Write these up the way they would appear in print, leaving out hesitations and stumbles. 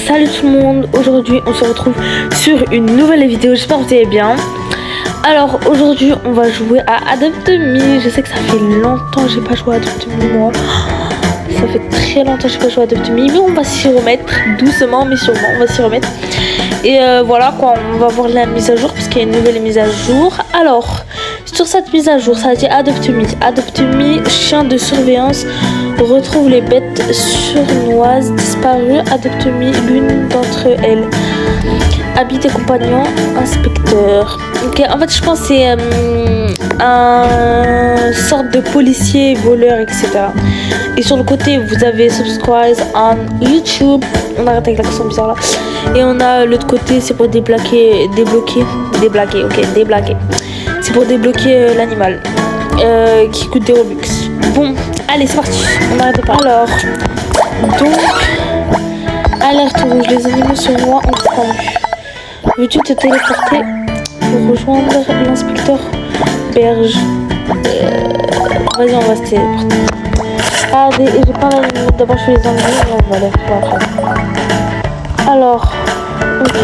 Salut tout le monde, aujourd'hui on se retrouve sur une nouvelle vidéo, j'espère que vous allez bien. Alors aujourd'hui on va jouer à Adopt Me. Je sais que ça fait longtemps que j'ai pas joué à Adopt Me moi. Ça fait très longtemps que j'ai pas joué à Adopt Me, mais on va s'y remettre doucement mais sûrement, on va s'y remettre. Et voilà quoi, on va voir la mise à jour parce qu'il y a une nouvelle mise à jour. Alors sur cette mise à jour ça dit Adopt Me. Adopt Me, chien de surveillance, retrouve les bêtes sournoises disparues. Adopt Me, l'une d'entre elles. Habite et compagnon, inspecteur. Ok, en fait je pense que c'est un sorte de policier, voleur, etc. Et sur le côté vous avez subscribe on YouTube. On arrête avec l'accent bizarre là. Et on a l'autre côté, c'est pour débloquer. C'est pour débloquer l'animal qui coûte des Robux. Bon, allez c'est parti, on n'arrête pas. Alors, donc, alerte rouge, les animaux sur moi ont disparu. Veux-tu te téléporter pour rejoindre l'inspecteur Berge? Vas-y, on va se téléporter. Ah, j'ai pas d'animaux, d'abord je fais les animaux et on va les faire après. Alors, ok.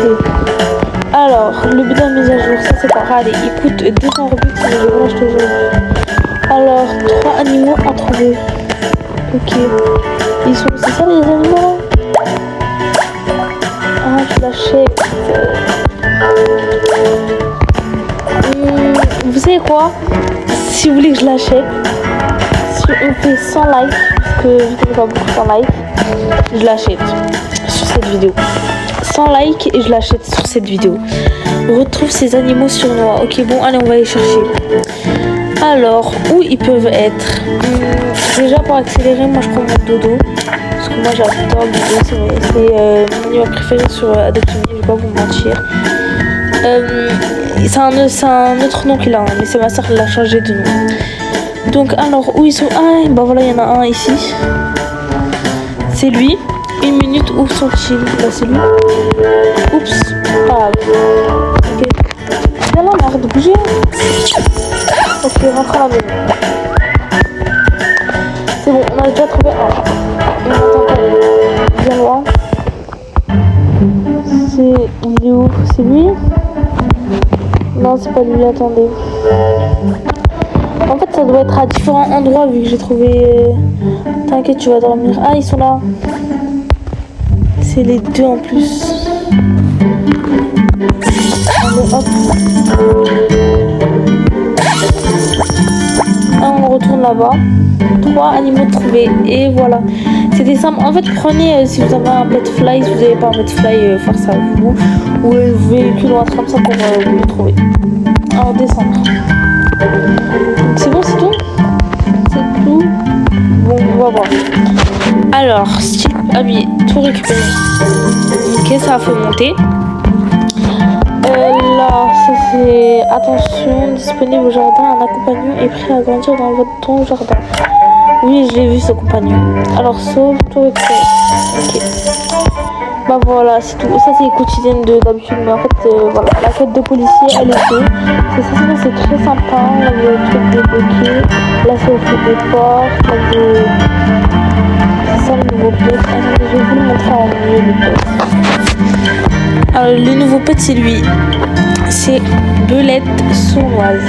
Alors, le but de la mise à jour, ça c'est pas. Allez, il coûte 200 Robux, mais je vais l'acheter aujourd'hui. Alors, 3 animaux à trouver. Ok. Ils sont. C'est ça les animaux? Ah, je l'achète. Vous savez quoi? Si vous voulez que je l'achète, si on fait 100 likes, parce que je connais pas beaucoup 100 likes, je l'achète sur cette vidéo. 100 likes et je l'achète sur cette vidéo. Retrouve ces animaux sournois. Ok, bon, allez, on va les chercher. Alors, où ils peuvent être? Déjà, pour accélérer, moi je prends mon dodo. Parce que moi j'adore le dodo, c'est mon animal préféré sur Adopt Me, je vais pas vous mentir. C'est un autre nom qu'il a, hein, mais c'est ma soeur qui l'a changé de nom. Donc, alors, où ils sont? Ah, bah voilà, il y en a un ici. C'est lui. Une minute, où sont-ils? Bah, c'est lui. Oups, pas grave. Ok. Viens là, mais arrête de bouger. Ok, rentre à la maison. C'est bon, on a déjà trouvé un. On attend pas. Viens loin. Il est où? C'est lui? Non, c'est pas lui, attendez. En fait, ça doit être à différents endroits vu que j'ai trouvé. T'inquiète, tu vas dormir. Ah, ils sont là. C'est les deux en plus. Allez, hop. On retourne là-bas. 3 animaux trouvés. Et voilà. C'était simple. En fait, prenez si vous avez un pet fly. Si vous n'avez pas un pet fly, force à vous. Ou un véhicule ou un truc comme ça pour vous le trouver. Alors, descendre. C'est bon, c'est tout? C'est tout? Bon, on va voir. Alors, style habillé, tout récupéré. Ok, ça a fait monter. Là, ça c'est attention, disponible au jardin. Un accompagnant est prêt à grandir dans ton jardin. Oui, je l'ai vu ce compagnon. Alors, sauve, tout récupéré. Ok. Bah voilà, c'est tout. Ça c'est les quotidiennes d'habitude, mais en fait, voilà. La quête de policier, elle est faite. C'est très sympa. Là, il y a le truc débloqué. Là, c'est au fait des portes. Là, c'est ça le nouveau pet. Je vais vous le montrer en mieux le pet. Alors le nouveau pet c'est lui. C'est Belette sournoise.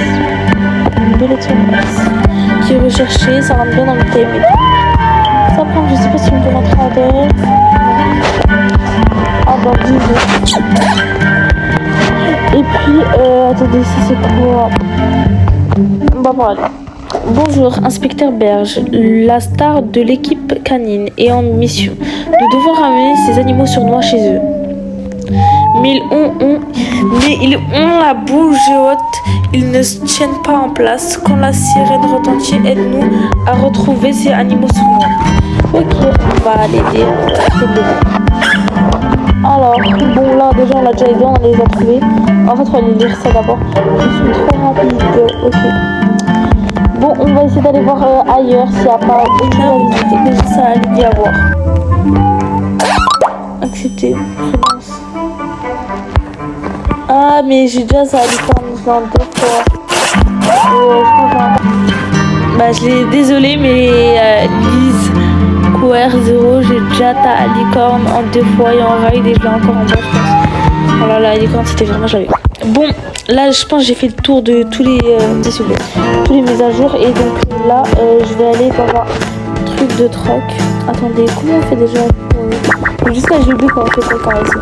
Belette sournoise. Qui est recherchée, ça rentre bien dans le thème. Ça prend, je sais pas si on peut rentrer à l'intérieur. Ah bah oui. Et puis attendez, ça c'est quoi? Bah voilà. Bonjour, inspecteur Berge, la star de l'équipe canine est en mission. Nous devons ramener ces animaux sournois chez eux. Mais ils ont la bouche haute, ils ne se tiennent pas en place. Quand la sirène retentit, aide-nous à retrouver ces animaux sournois. Ok, on va l'aider. C'est bon. Alors, bon là déjà on l'a déjà aidé, on les a trouvés. En fait, il fallait lire ça d'abord. Je suis trop rapide. Ok. Bon, on va essayer d'aller voir ailleurs s'il n'y a pas autre chose à visiter. Mais ça allait bien voir. Accepter. Présence. Ah, mais j'ai déjà ça à dans 2 fois. Je crois que bah, je l'ai désolé, mais Lise. QR 0, j'ai déjà ta licorne en 2 fois et en ride et je l'ai encore en bas, je pense. Voilà, la licorne, c'était vraiment j'avais. Bon, là, je pense que j'ai fait le tour de tous les mises à jour. Et donc là, je vais aller dans un truc de troc. Attendez, comment on fait déjà juste là, j'ai oublié comment on fait pour carré ici.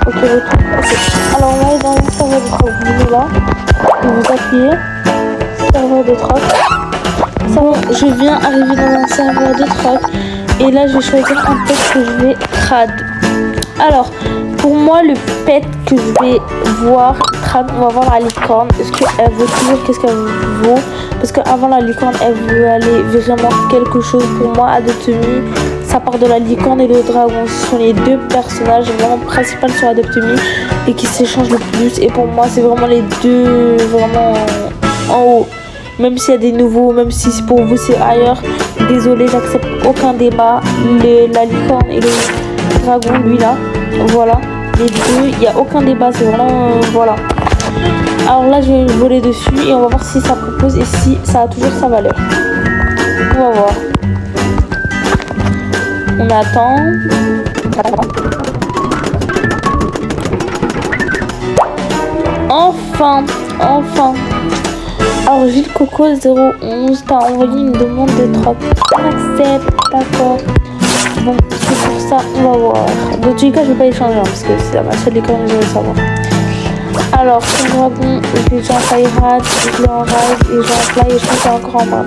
Ok, le truc. Okay. Alors, on va aller dans le serveur de troc. Vous venez là, et vous appuyez. Serveur de troc. Ça bon, je viens arriver dans un serveur de troc. Et là, je vais choisir un pet que je vais trad. Alors, pour moi, le pet que je vais voir, on va voir la licorne. Est-ce qu'elle vaut toujours qu'est-ce qu'elle vaut? Parce qu'avant la licorne, elle veut aller vraiment quelque chose. Pour moi, Adopt-Me, ça part de la licorne et le dragon. Ce sont les deux personnages vraiment principaux sur Adopt-Me et qui s'échangent le plus. Et pour moi, c'est vraiment les deux vraiment en haut. Même s'il y a des nouveaux, même si pour vous c'est ailleurs, désolé, j'accepte aucun débat. La licorne et le dragon, lui là, voilà. Les deux, il n'y a aucun débat, c'est vraiment voilà. Alors là, je vais voler dessus et on va voir si ça propose et si ça a toujours sa valeur. On va voir. On attend. Enfin. Alors Gilles Coco 011 t'a envoyé une demande de troc. Accepte, d'accord. Bon, c'est pour ça, on va voir. Dans tous les cas, je vais pas échanger parce que c'est ma seule licorne que je veux savoir. Alors, son dragon, je l'ai déjà en fly rad, je l'ai en ride et j'ai en fly et je pense que c'est encore en bas.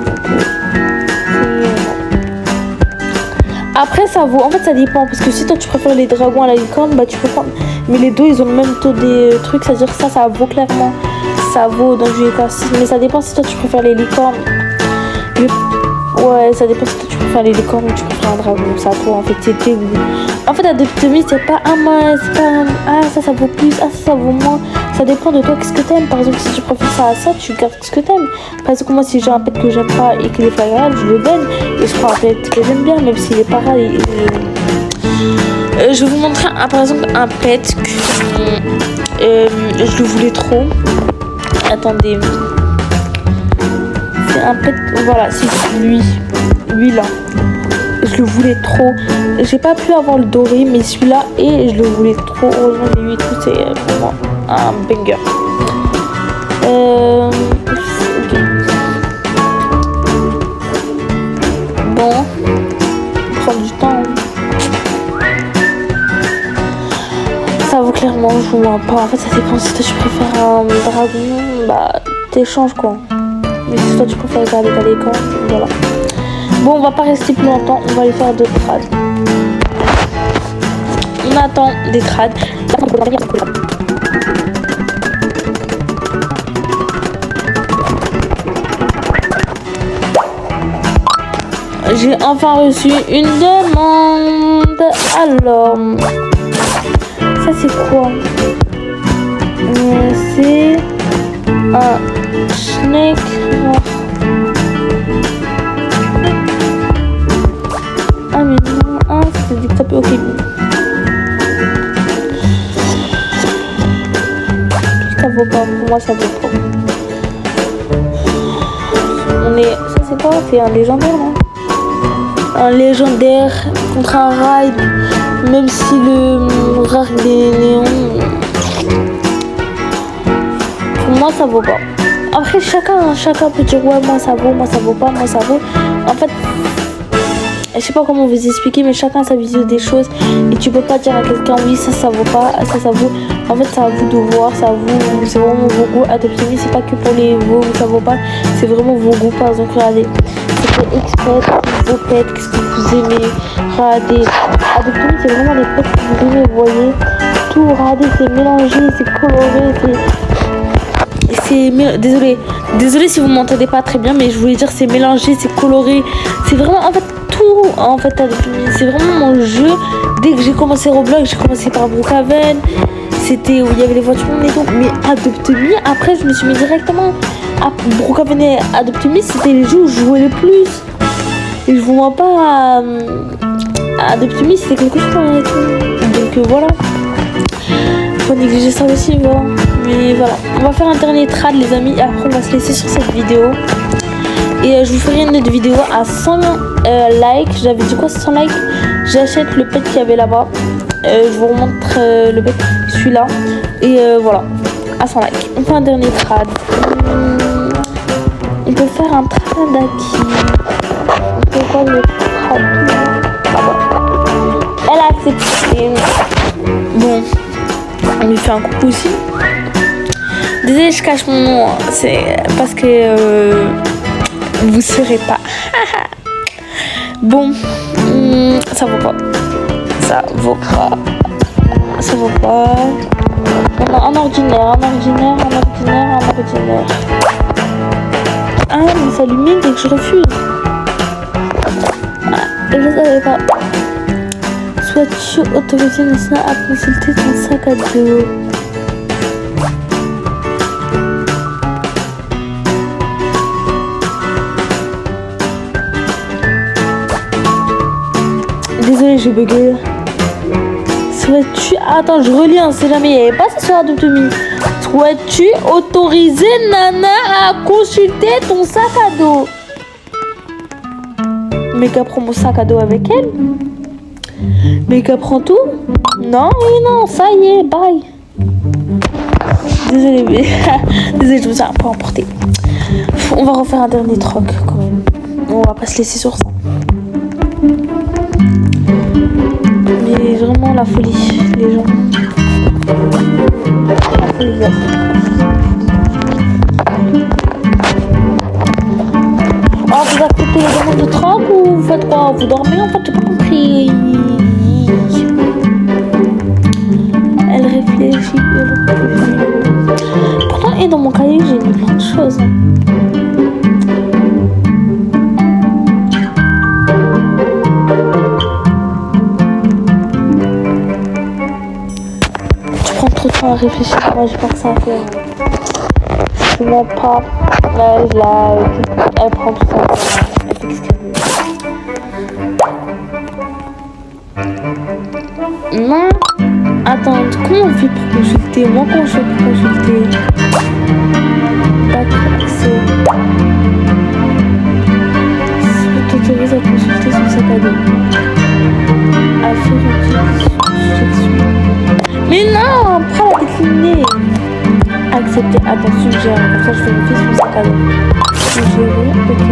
Après, ça vaut. En fait, ça dépend parce que si toi tu préfères les dragons à la licorne, bah tu peux prendre. Mais les deux, ils ont le même taux des trucs, c'est-à-dire que ça vaut clairement. Ça vaut dans du EK6, mais ça dépend si toi tu préfères les licornes. Ouais, ça dépend si toi tu préfères les licornes ou tu préfères un dragon. Ça toi en fait c'était. En fait, Adopt-Me, c'est pas un moins, c'est pas un. Ah, ça vaut plus, ah, ça vaut moins. Ça dépend de toi, qu'est-ce que t'aimes. Par exemple, si tu préfères ça à ça, tu gardes ce que t'aimes. Par exemple, moi, si j'ai un pet que j'aime pas et qu'il est favorable, je le donne. Et je prends un pet que j'aime bien, même s'il est pas rare. Je vais vous montrer, par exemple, un pet que je le voulais trop. Attendez. C'est un pet. Voilà, c'est lui. Lui là. Je le voulais trop. J'ai pas pu avoir le doré, mais celui-là, et je le voulais trop. Heureusement, j'ai eu et tout. C'est vraiment un banger. Okay. Bon. Prendre du temps. Ça vaut clairement, je vous mens pas. En fait, ça dépend si toi tu préfères un dragon, bah t'échanges quoi. Mais si toi tu préfères garder ta licorne, voilà. Bon, on va pas rester plus longtemps, on va aller faire d'autres trades. On attend des trades. J'ai enfin reçu une demande. Alors, ça c'est quoi? C'est un schneck. Ah mais non, ah c'est dictape. Ok. Ça vaut pas, pour moi ça vaut pas. On est. Ça c'est quoi? C'est un légendaire non? Un légendaire contre un ride, même si le rare des néons, pour moi ça vaut pas. Après chacun peut dire ouais moi ça vaut pas. En fait je sais pas comment vous expliquer, mais chacun a sa vision des choses et tu peux pas dire à quelqu'un oui ça vaut pas, ça vaut. En fait c'est à vous de voir, c'est vraiment vos goûts. Adopt-Me c'est pas que pour les veaux ça vaut pas, c'est vraiment vos goûts. Par exemple regardez, c'était exprès vos pets, qu'est-ce que vous aimez. Regardez, Adopt-Me c'est vraiment les pets que vous aimez, vous voyez. Tout, regardez, c'est mélangé, c'est coloré, désolé si vous m'entendez pas très bien, mais je voulais dire c'est mélangé, c'est coloré, c'est vraiment en fait tout. En fait c'est vraiment mon jeu. Dès que j'ai commencé Roblox, j'ai commencé par Brookhaven, c'était où il y avait les voitures et tout. Mais Adopt-Me, après je me suis mis directement à Brookhaven et Adopt-Me, c'était les jeux où je jouais le plus. Et je vous mens pas, Adopt-Me c'était quelque chose et tout. Donc voilà, faut négliger ça aussi, voilà. Mais voilà, on va faire un dernier trad les amis et après on va se laisser sur cette vidéo. Et je vous ferai une autre vidéo à 100 likes. J'avais dit quoi, 100 likes? J'achète le pet qu'il y avait là-bas. Je vous remontre le pet, celui-là. Et voilà, à 100 likes. On fait un dernier trad. On peut faire un tradaki. On fait quoi le trad? Ah bah. Elle a accepté. Bon, on lui fait un coucou aussi. Désolée, je cache mon nom. C'est parce que vous saurez pas. Bon, ça vaut pas. Ça vaut pas. Ça vaut pas. On a un ordinaire. Ah, mais ça illumine dès que je refuse. Ah, je savais pas. Sois-tu autorisé à consulter ton sac à dos? Désolée, j'ai bugué. Souhaites-tu... Attends, je relis, hein, c'est jamais... Il n'y avait pas ça sur Adopt.me. Souhaites-tu autoriser Nana à consulter ton sac à dos? Mais qu'elle prend mon sac à dos avec elle? Mais qu'elle prend tout? Non, oui, non, ça y est, bye. Désolée, mais... Désolée, je vous ai un peu emporté. On va refaire un dernier troc, quand même. On va pas se laisser sur ça. Mais vraiment la folie, les gens. La folie, la folie. Oh, vous acceptez les demandes de troc ou vous faites quoi? Vous dormez? En fait, j'ai pas compris. Elle réfléchit. Pourtant, et dans mon cahier, j'ai mis plein de choses. Trop de temps à réfléchir, moi j'ai pas que ça à faire. Je mens pas. Elle prend tout ça. Elle fait ce qu'elle veut. Non. Attends, comment on fait pour consulter? Moi, comment je fais pour consulter? Pas accès. Si tu t'autorises à consulter son sac à dos. À faire une section. Mais non, prends la décliner. Accepter, attends, suggérer. Comme ça, je vérifie son sac à dos. Suggérer, ok.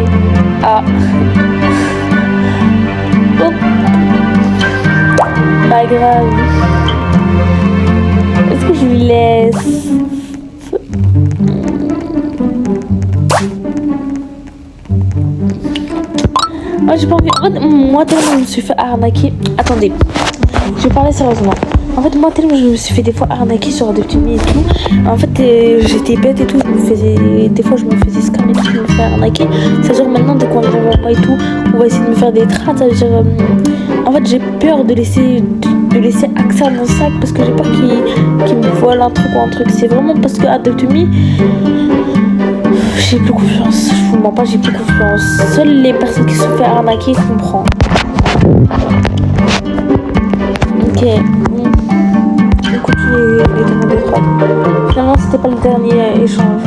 Ah. Oh. Pas grave. Est-ce que je lui laisse? Moi, j'ai pas envie. En fait, moi, tellement je me suis fait arnaquer. Attendez, je vais parler sérieusement. En fait, moi, tellement je me suis fait des fois arnaquer sur Adopt.me et tout. En fait, j'étais bête et tout. Des fois, je me faisais scam et tout. Je me fais arnaquer. C'est-à-dire, maintenant, dès qu'on ne va pas et tout, on va essayer de me faire des trades. C'est-à-dire, en fait, j'ai peur de laisser accès à mon sac parce que j'ai peur qu'il me vole un truc ou un truc. C'est vraiment parce que Adopt.me, j'ai plus confiance. Je vous mens pas, j'ai plus confiance. Seules les personnes qui se sont fait arnaquer comprennent. Ok. Écoute, les demandes de trade. Finalement, c'était pas le dernier échange.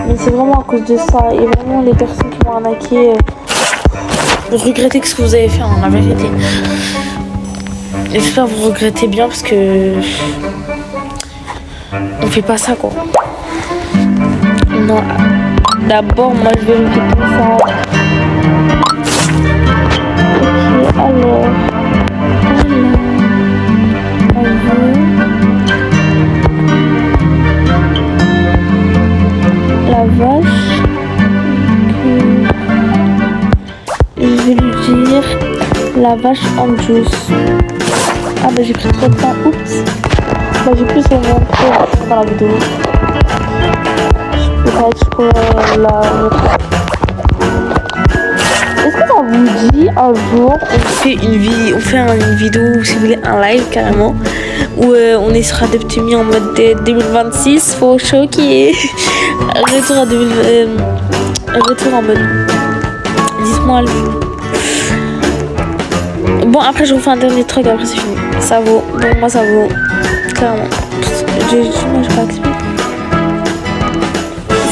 Mais c'est vraiment à cause de ça. Et vraiment, les personnes qui m'ont arnaqué, regrettez ce que vous avez fait, en vérité. J'espère que vous regrettez bien parce que on fait pas ça, quoi. Non. D'abord, moi, je vais répéter ça. Ok, alors. La vache. Je vais lui dire la vache en juice. Ah bah j'ai pris trop de temps. Oups. Bah j'ai plus au moins trop dans la vidéo. Je pourrais la mettre. Est-ce que ça vous dit un jour on fait une vidéo ou si vous voulez un live carrément où on est sur Adopt.me en mode 2026 faut choquer. Retour à retour en mode. Dites-moi. Bon après je vous fais un dernier truc après c'est fini. Ça vaut. Bon moi ça vaut. Clairement. Moi j'ai pas accepté.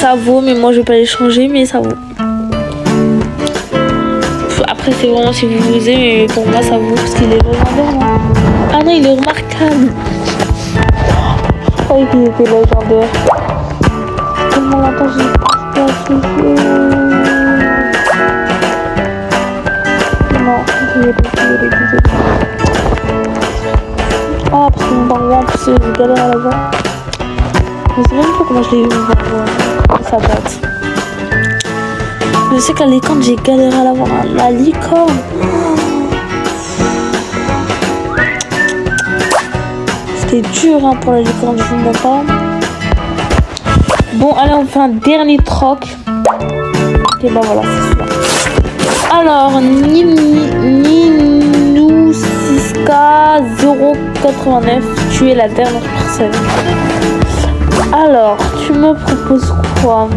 Ça vaut, mais moi je vais pas les changer, mais ça vaut. Après c'est vraiment si vous aimez, mais pour moi ça vaut parce qu'il est légendaire. Hein. Ah non, il est remarquable. Je croyais qu'il était légendaire. Tellement longtemps j'ai pas ce jeu. Non, désolé. Ah, parce que mon bangouin, en plus, j'ai galéré à l'avoir. Je sais même pas comment je l'ai eu, mon bangouin. Ça date. Je sais qu'à licorne, j'ai galéré à l'avoir. La licorne. C'était dur hein, pour la licorne, je vous mens pas. Bon, allez, on fait un dernier troc. Et bah voilà, c'est celui-là. Alors, Ninou 6K 089, tu es la dernière personne. Alors, tu me proposes quoi?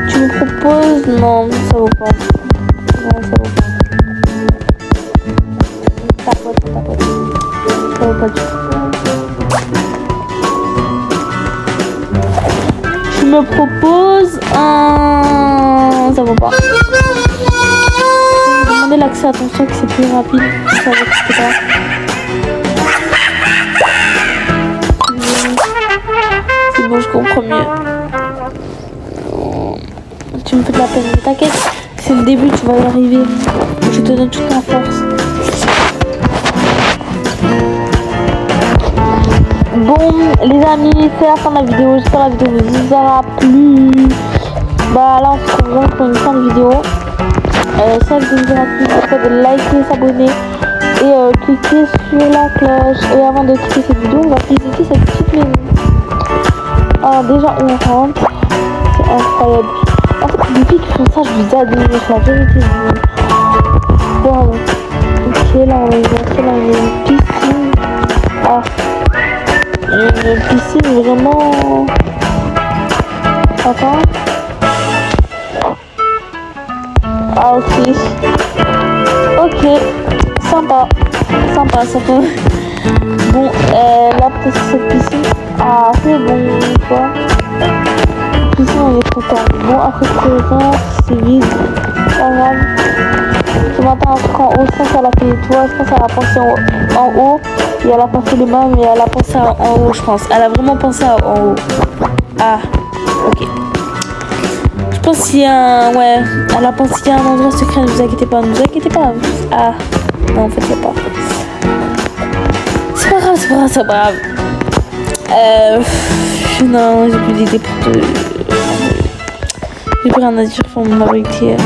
Tu me proposes... Non, ça vaut pas. Non, ça vaut pas. Tapote. Ça vaut pas du tout. Tu me proposes un... Ça vaut pas. Demandez l'accès à ton stock, c'est plus rapide. Ça va, c'est pas. C'est bon, je comprends mieux. Tu me fais de la peine, mais t'inquiète, c'est le début, tu vas y arriver. Je te donne toute ma force. Bon, les amis, c'est la fin de la vidéo. J'espère que la vidéo vous aura plu. Bah là, on se retrouve vraiment pour une fin de vidéo. Si la vidéo vous aura plu, n'oubliez pas de liker, s'abonner et cliquer sur la cloche. Et avant de quitter cette vidéo, on va visiter cette petite maison. Alors déjà, on rentre. C'est incroyable. En fait, depuis qu'ils font ça, je vous admire, la vérité. Wow. Ok, là on est rentré dans une piscine. Ah, une piscine vraiment. Attends. Ah, ok. Ok, sympa. Bon, là peut-être cette piscine. Ah, c'est bon, quoi. Ici on est content. Bon, après c'est vide. Pas grave. Ce matin un truc en haut, je pense qu'elle a fait les toits, je pense qu'elle a pensé en haut. Et elle a pas fait les mains, mais elle a pensé en haut, je pense. Elle a vraiment pensé en haut. Ah, ok. Je pense qu'il y a un... Ouais, elle a pensé qu'il y a un endroit secret, ne vous inquiétez pas. Ah, non, en fait, il n'y a pas. C'est pas grave. Non, j'ai plus d'idées pour te... J'ai plus rien à dire pour mon mari qui est...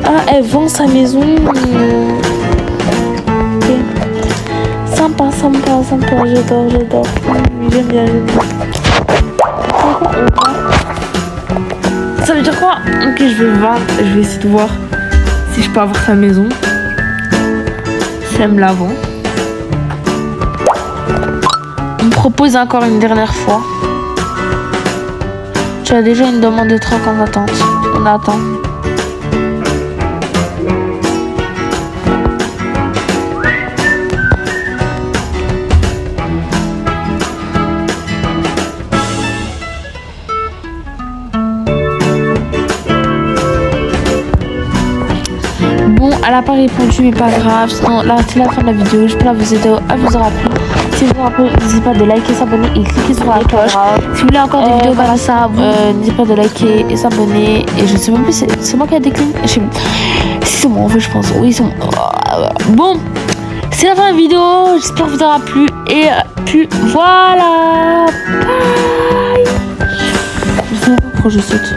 Ah, elle vend sa maison. Ok. Sympa. J'adore. J'aime bien. Ça veut dire quoi? Ok, je vais vendre. Je vais essayer de voir si je peux avoir sa maison. Si elle me la vend. On me propose encore une dernière fois. Tu as déjà une demande de troc en attente. On attend. Bon, elle n'a pas répondu, mais pas grave. Sinon, là, c'est la fin de la vidéo. J'espère que elle vous aura plu. Si vous aura plu, n'hésitez pas de liker, s'abonner et cliquer sur la cloche. Si vous voulez encore des vidéos comme ça, n'hésitez pas de liker et s'abonner. Et je sais même plus, c'est moi qui ai décliné. C'est moi en fait, je pense. Oui, c'est moi. Bon, c'est la fin de la vidéo. J'espère que vous aura plu. Et puis voilà. Bye. Je sais pas pourquoi je saute.